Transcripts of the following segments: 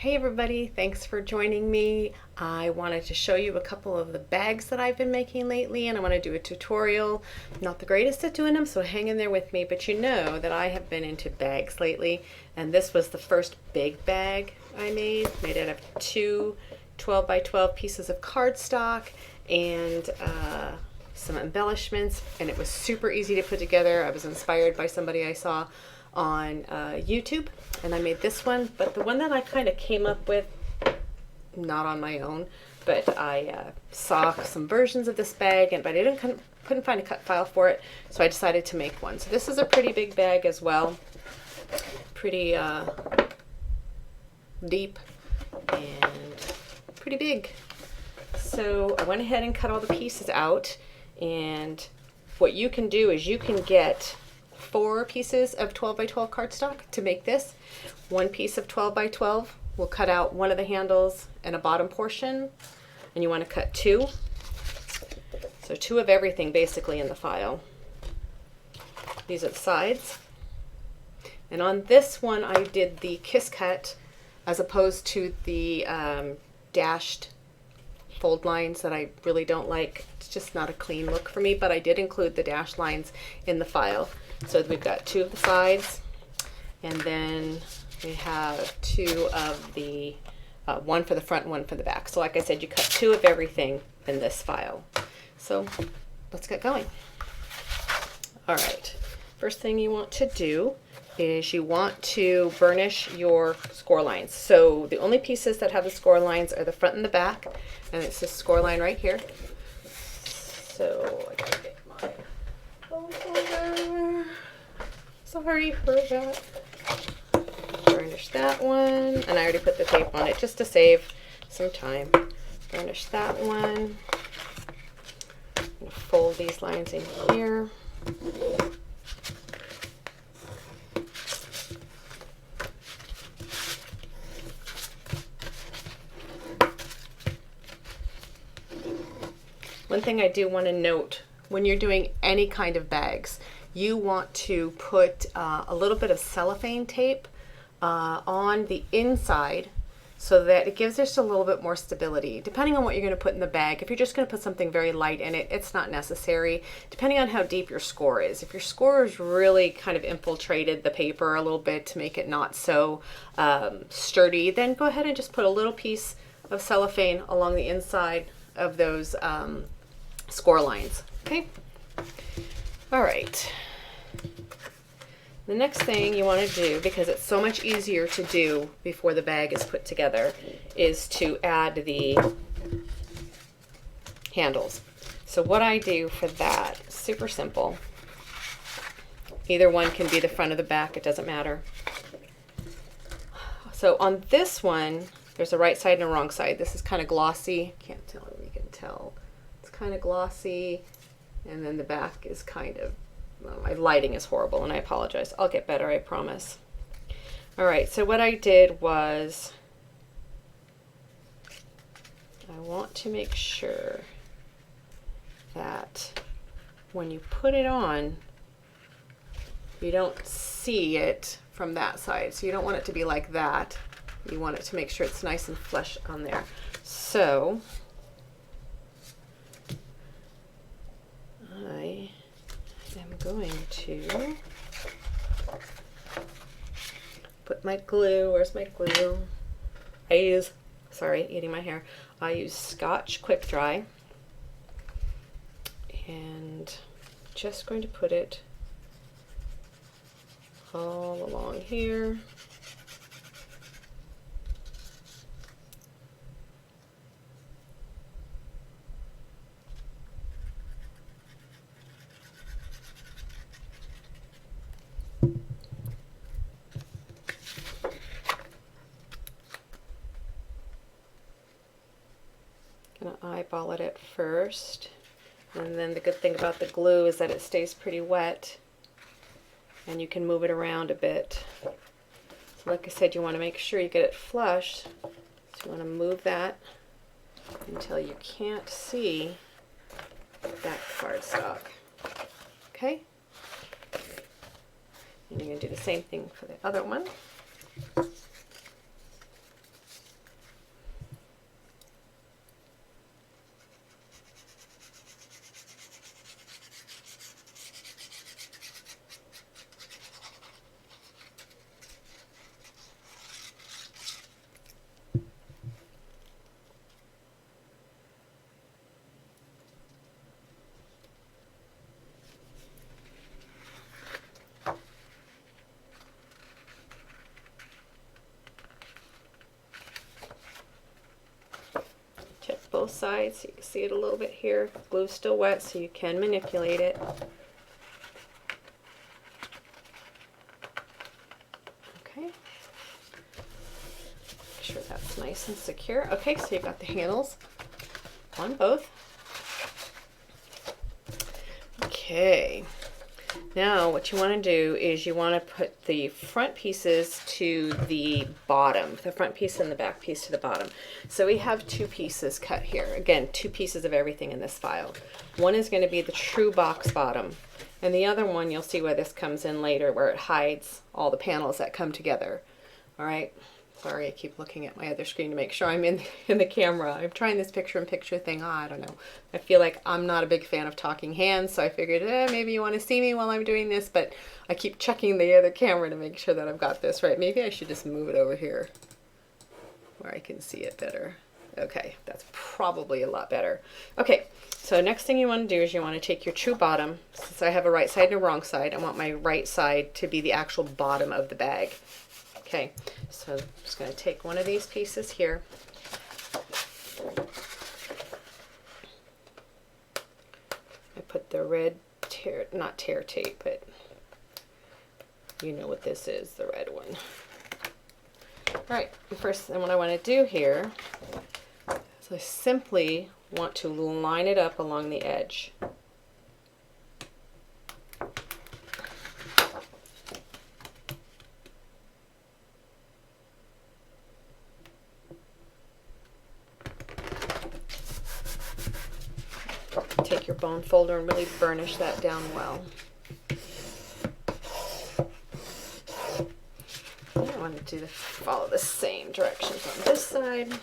Hey everybody, thanks for joining me. I wanted to show you a couple of the bags that I've been making lately, and I want to do a tutorial. I'm not the greatest at doing them, so hang in there with me, but you know that I have been into bags lately, and this was the first big bag I made out of two 12 by 12 pieces of cardstock and some embellishments, and it was super easy to put together. I was inspired by somebody I saw on YouTube, and I made this one, but the one that I kind of came up with, not on my own, but I saw some versions of this bag, but I couldn't find a cut file for it, so I decided to make one. So this is a pretty big bag as well, pretty deep and pretty big. So I went ahead and cut all the pieces out, and what you can do is you can get 4 pieces of 12 by 12 cardstock to make this. 1 piece of 12 by 12 will cut out one of the handles and a bottom portion, and you want to cut 2. So 2 of everything basically in the file. These are the sides. And on this one I did the kiss cut as opposed to the dashed fold lines that I really don't like. It's just not a clean look for me, but I did include the dashed lines in the file. So we've got 2 of the sides, and then we have 2 of the, one for the front and 1 for the back. So like I said, you cut 2 of everything in this file. So let's get going. All right, first thing you want to do is you want to burnish your score lines. So the only pieces that have the score lines are the front and the back, and it's this score line right here. So I gotta get my phone holder. Sorry for that. Burnish that one, and I already put the tape on it just to save some time. Burnish that one. I'm gonna fold these lines in here. One thing I do want to note, when you're doing any kind of bags, you want to put a little bit of cellophane tape on the inside so that it gives just a little bit more stability. Depending on what you're going to put in the bag, if you're just going to put something very light in it, it's not necessary. Depending on how deep your score is. If your score is really kind of infiltrated the paper a little bit to make it not so sturdy, then go ahead and just put a little piece of cellophane along the inside of those score lines. Okay. All right. The next thing you want to do, because it's so much easier to do before the bag is put together, is to add the handles. So what I do for that, super simple. Either one can be the front or the back, it doesn't matter. So on this one, there's a right side and a wrong side. This is kind of glossy. Can't tell if you can tell. It's kind of glossy, and then the back is kind of, well, my lighting is horrible, and I apologize. I'll get better, I promise. All right, so what I did was I want to make sure that when you put it on, you don't see it from that side. So you don't want it to be like that. You want it to make sure it's nice and flush on there. So I am going to put my glue. Where's my glue? Sorry, eating my hair. I use Scotch Quick Dry, and just going to put it all along here. Gonna eyeball it at first, and then the good thing about the glue is that it stays pretty wet and you can move it around a bit. So like I said, you want to make sure you get it flush. So you want to move that until you can't see that cardstock. Okay? And you're going to do the same thing for the other one. both sides. You can see it a little bit here. Glue's still wet, so you can manipulate it. Okay. Make sure that's nice and secure. Okay, so you've got the handles on both. Okay. Now what you want to do is you want to put the front pieces to the bottom, the front piece and the back piece to the bottom. So we have two pieces cut here. Again, two pieces of everything in this file. One is going to be the true box bottom, and the other one, you'll see where this comes in later, where it hides all the panels that come together. All right. Sorry, I keep looking at my other screen to make sure I'm in the camera. I'm trying this picture-in-picture thing. Oh, I don't know. I feel like I'm not a big fan of talking hands, so I figured maybe you want to see me while I'm doing this, but I keep checking the other camera to make sure that I've got this right. Maybe I should just move it over here where I can see it better. Okay, that's probably a lot better. Okay, so next thing you want to do is you want to take your true bottom. Since I have a right side and a wrong side, I want my right side to be the actual bottom of the bag. Okay, so I'm just going to take one of these pieces here. I put the red not tear tape, but you know what this is, the red one. All right, first thing what I want to do here is I simply want to line it up along the edge. Take your bone folder and really burnish that down well. I want to follow the same directions on this side.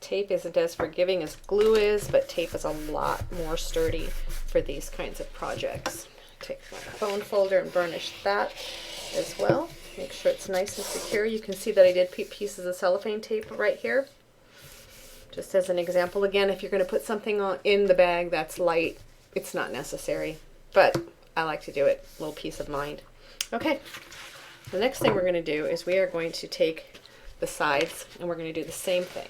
Tape isn't as forgiving as glue is, but tape is a lot more sturdy for these kinds of projects. Take my bone folder and burnish that as well. Make sure it's nice and secure. You can see that I did pieces of cellophane tape right here. Just as an example, again, if you're going to put something in the bag that's light, it's not necessary, but I like to do it, a little peace of mind. Okay, the next thing we're going to do is we are going to take the sides and we're going to do the same thing.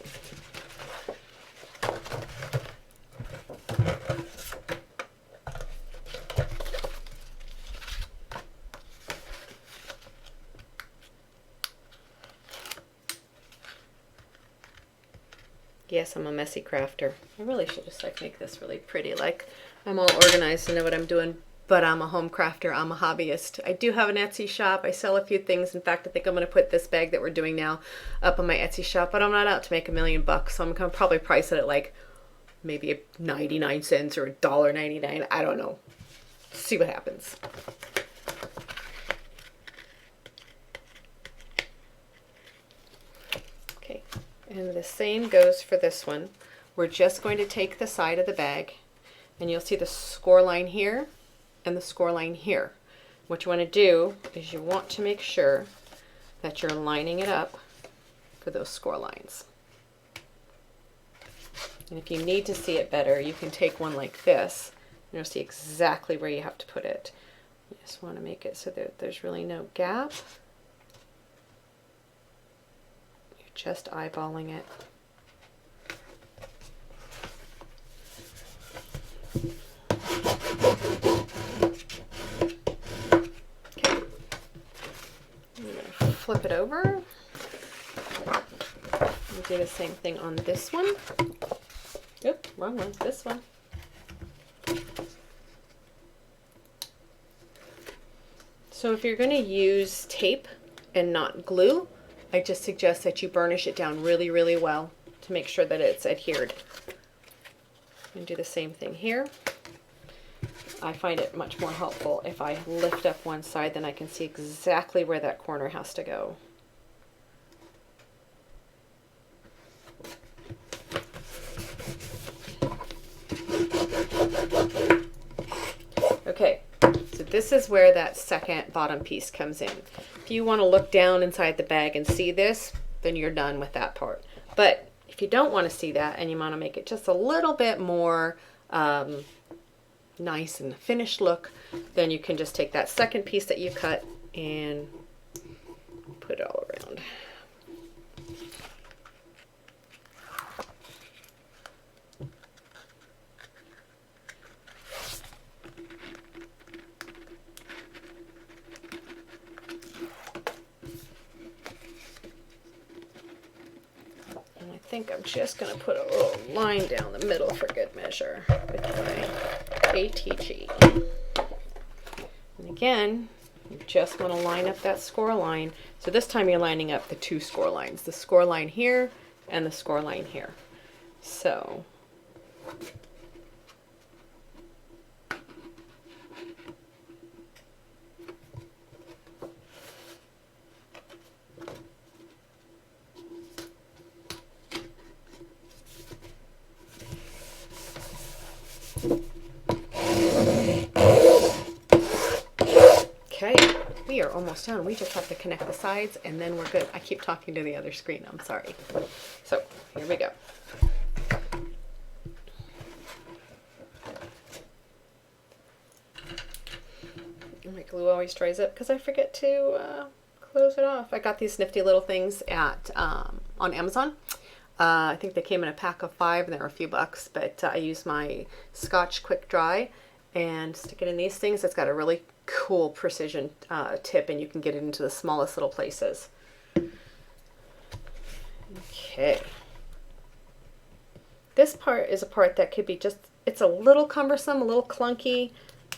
Yes, I'm a messy crafter. I really should just make this really pretty. Like, I'm all organized and know what I'm doing, but I'm a home crafter. I'm a hobbyist. I do have an Etsy shop. I sell a few things. In fact, I think I'm going to put this bag that we're doing now up on my Etsy shop, but I'm not out to make $1 million, so I'm going to probably price it at like maybe 99 cents or $1.99. I don't know. See what happens. Okay. And the same goes for this one. We're just going to take the side of the bag, and you'll see the score line here and the score line here. What you want to do is you want to make sure that you're lining it up for those score lines. And if you need to see it better, you can take one like this, and you'll see exactly where you have to put it. You just want to make it so that there's really no gap. Just eyeballing it. Okay. I'm going to flip it over. And do the same thing on this one. Oop, wrong one. This one. So if you're going to use tape and not glue, I just suggest that you burnish it down really, really well to make sure that it's adhered. And do the same thing here. I find it much more helpful if I lift up one side, then I can see exactly where that corner has to go. Okay, so this is where that second bottom piece comes in. if you want to look down inside the bag and see this, then you're done with that part. But if you don't want to see that and you want to make it just a little bit more nice and finished look, then you can just take that second piece that you cut and put it all around. I think I'm just going to put a little line down the middle for good measure with my ATG. And again, you just want to line up that score line. So this time you're lining up the two score lines, the score line here and the score line here. So okay, we are almost done. We just have to connect the sides and then we're good. I keep talking to the other screen, I'm sorry. So here we go. My glue always dries up because I forget to close it off. I got these nifty little things at on Amazon. I think they came in a pack of 5 and they were a few bucks, but I use my Scotch Quick Dry and stick it in these things. It's got a really cool precision tip and you can get it into the smallest little places. Okay. This part is a part that could be just, it's a little cumbersome, a little clunky,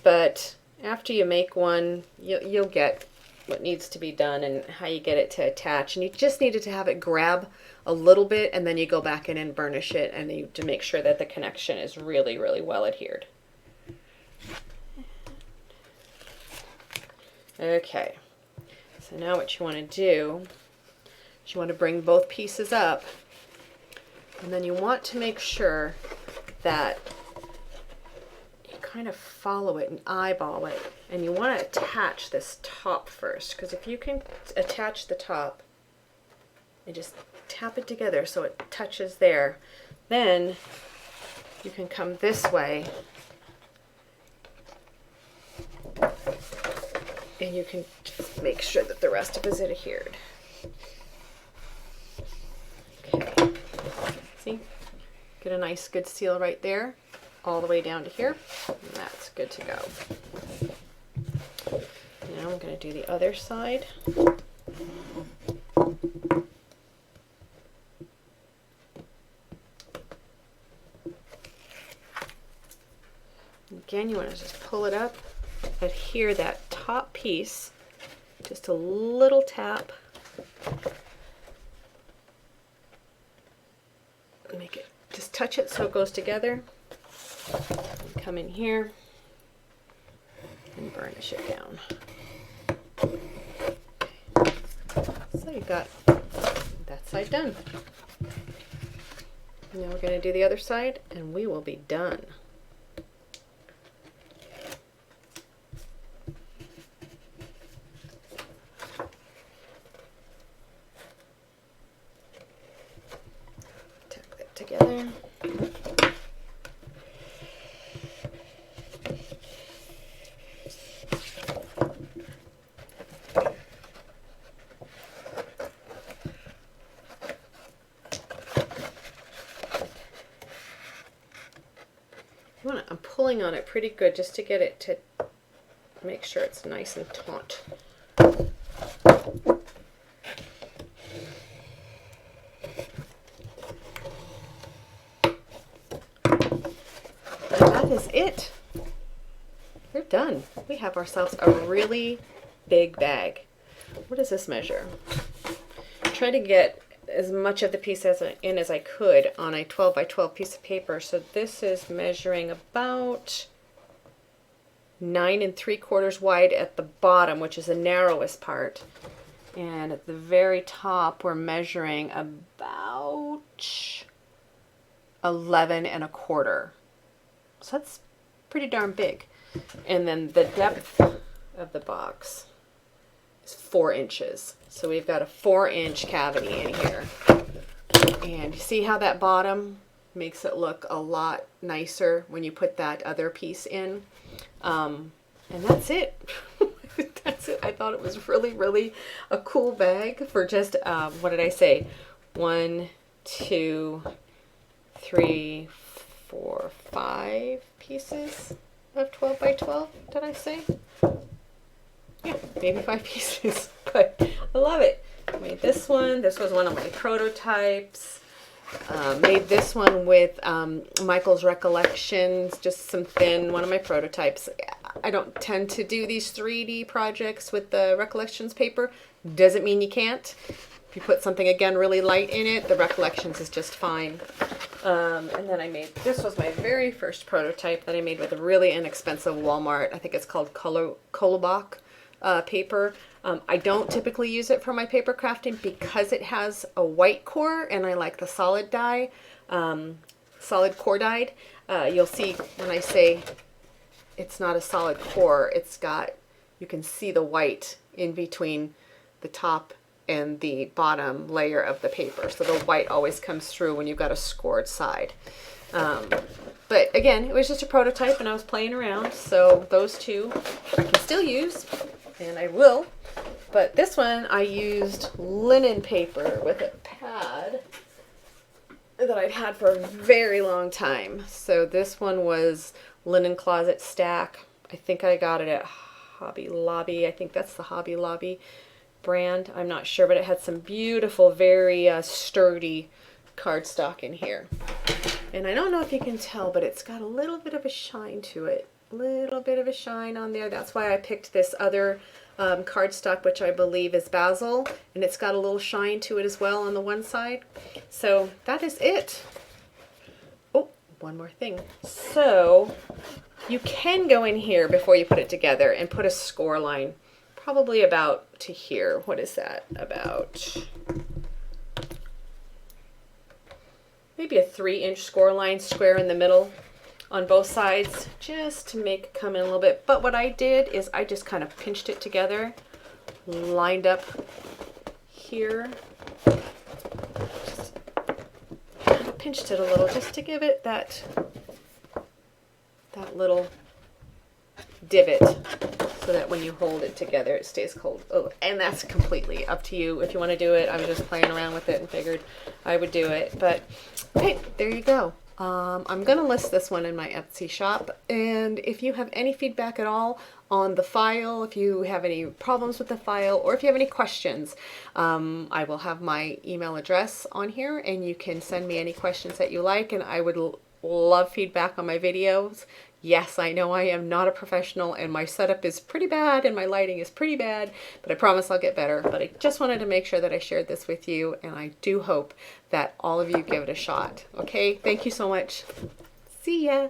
but after you make one, you'll get what needs to be done and how you get it to attach. And you just needed to have it grab a little bit and then you go back in and burnish it and to make sure that the connection is really, really well adhered. Okay, so now what you want to do is you want to bring both pieces up and then you want to make sure that you kind of follow it and eyeball it, and you want to attach this top first, because if you can attach the top and just tap it together so it touches there, then you can come this way and you can just make sure that the rest of it is adhered. Okay, see? Get a nice good seal right there, all the way down to here, and that's good to go. Now I'm going to do the other side. Again, you want to just pull it up, adhere that top piece, just a little tap, make it, just touch it so it goes together, and come in here and burnish it down. So you've got that side done. Now we're going to do the other side and we will be done. Together. I'm pulling on it pretty good just to get it to make sure it's nice and taut. Is it. We're done. We have ourselves a really big bag. What does this measure? Try to get as much of the piece in as I could on a 12 by 12 piece of paper. So this is measuring about 9 3/4 wide at the bottom, which is the narrowest part. And at the very top, we're measuring about 11 1/4. So that's pretty darn big. And then the depth of the box is 4 inches. So we've got a 4-inch cavity in here. And you see how that bottom makes it look a lot nicer when you put that other piece in. And that's it. That's it. I thought it was really, really a cool bag for just, what did I say? 1, 2, 3, 4, 5 pieces of 12 by 12, did I say? Yeah, maybe 5 pieces, but I love it. I made this one. This was one of my prototypes. Made this one with Michael's Recollections, just some thin, one of my prototypes. I don't tend to do these 3D projects with the Recollections paper. Doesn't mean you can't. If you put something, again, really light in it, the Recollections is just fine. And then I made, this was my very first prototype that I made with a really inexpensive Walmart. I think it's called Kolobach paper. I don't typically use it for my paper crafting because it has a white core and I like the solid dye, solid core dyed. You'll see when I say it's not a solid core, it's got, you can see the white in between the top and the bottom layer of the paper. So the white always comes through when you've got a scored side. But again, it was just a prototype and I was playing around. So those two I can still use and I will. But this one I used linen paper with a pad that I'd had for a very long time. So this one was Linen Closet Stack. I think I got it at Hobby Lobby. I think that's the Hobby Lobby brand. I'm not sure, but it had some beautiful, very sturdy cardstock in here. And I don't know if you can tell, but it's got a little bit of a shine to it. Little bit of a shine on there. That's why I picked this other cardstock, which I believe is Basil, and it's got a little shine to it as well on the one side. So that is it. Oh, one more thing. So you can go in here before you put it together and put a score line, probably about to here. What is that? About maybe a 3-inch score line, square in the middle on both sides, just to make it come in a little bit. But what I did is I just kind of pinched it together, lined up here, just kind of pinched it a little just to give it that little divot so that when you hold it together it stays cold. Oh, and that's completely up to you if you want to do it. I was just playing around with it and figured I would do it. But hey, there you go. I'm going to list this one in my Etsy shop, and if you have any feedback at all on the file, if you have any problems with the file, or if you have any questions, I will have my email address on here, and you can send me any questions that you like, and I would love feedback on my videos. Yes, I know I am not a professional and my setup is pretty bad and my lighting is pretty bad, but I promise I'll get better. But I just wanted to make sure that I shared this with you, and I do hope that all of you give it a shot. Okay, thank you so much. See ya.